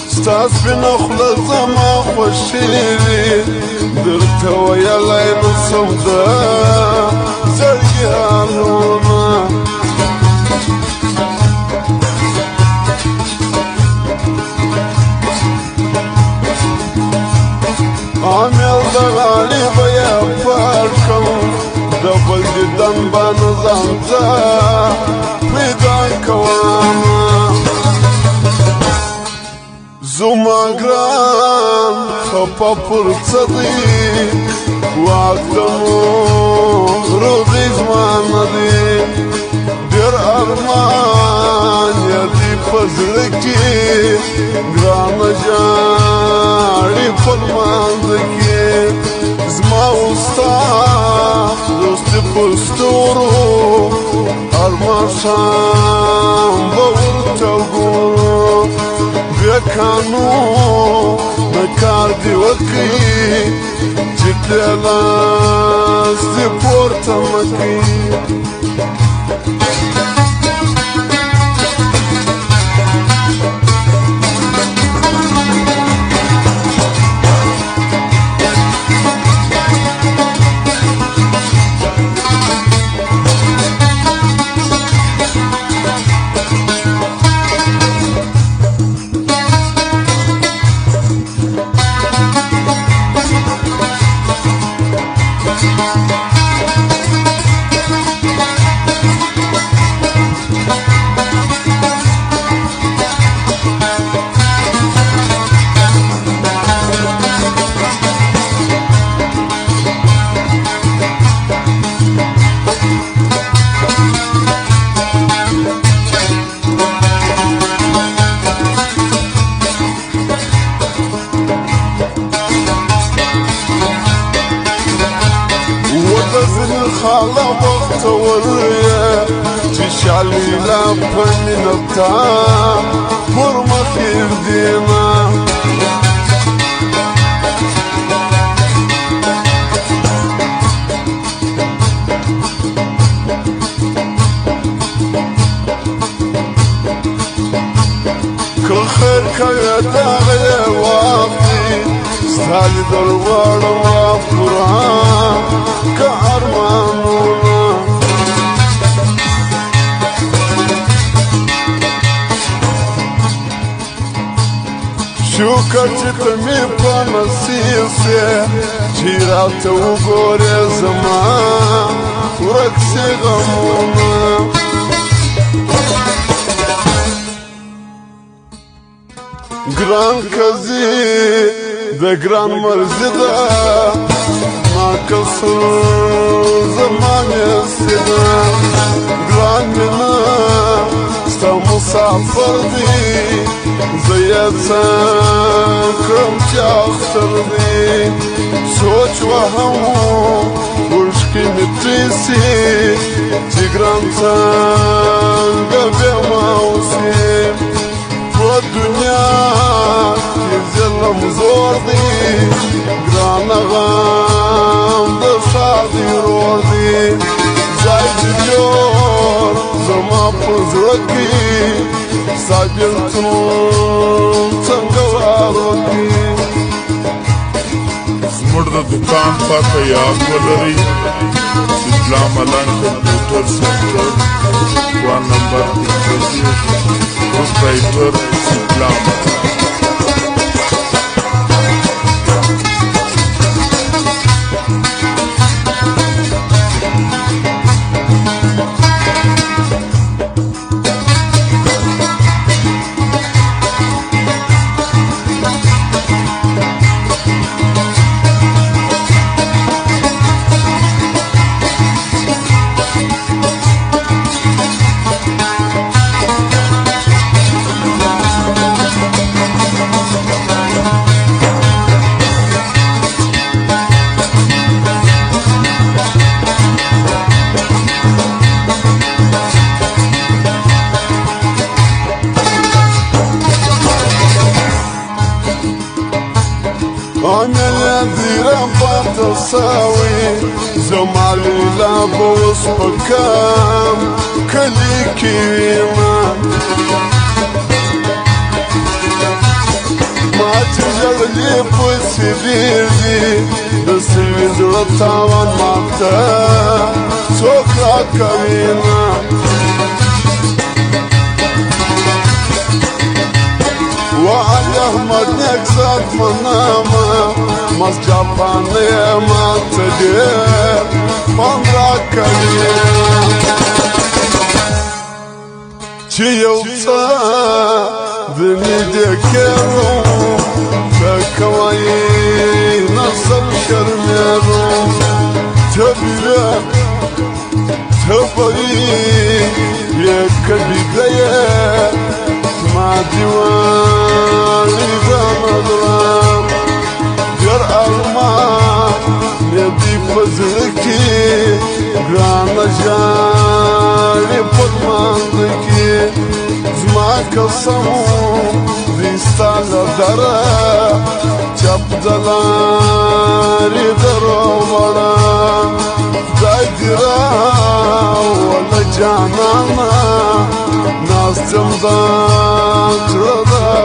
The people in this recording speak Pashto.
ستاس بنخلة زما خوشيري درت ويالاي نصمدا زرقانونا عامل دغالي بيا فاركم دبل جدن بنظامتا ميدان كواما زما گران خپا پرڅدی واقدمو روزی زمان دی دیر ارمان یدی پزړکی گران جاړي پرماندکی زما وستا دوست پستورو ارمان شام بورته ګورو كانو مكاردي وكي جيت لاس دي بورتا مكي خاله وقت وريا تشعلي لابني نبتا برمى خير دينا كل خير كيدا غير وافي ستالي دروار وافران كأرمانونا شكر جتمي بنصيصي جيرات وغوري زمان ورقصي غمونا گران كزي ده گران مرزدا ما كسر زمان يسدا گران منا ستا مسافر دي زيادة كم تأخر دي سوچ وهمو وشكي متريسي تيگران تنگا بيماوسي والدنيا يزلم زوردي گران غام دشادي روردي زايد ديور زما پزرقي ساجلتون تنگواروكي زمر د دکان پاکه یاد ولري سپلا ملان کمپیوټر سنټر 1 نمبر پروپرایټر سپلا أنا الذي رفعت الصاوي زمالي لا بوصف كام كلي كيما ولي بسيدي دسوي زرطاوان ماتا سوكرا كوينا وعلي احمد نكسات مناما مس جاباني ما تدير بامرا كوينا چيوتا دني دكرو فكواي نصر شرميرو تبيرا تبري يكبي بيا ما ديواني بنظرام جر ألما ندي فزركي غرانا جاري بدمانكي زما قسمو ديستالا دارا چپدلاري درو وڑا دايدرا ولا جانانا ناس جمدان چردا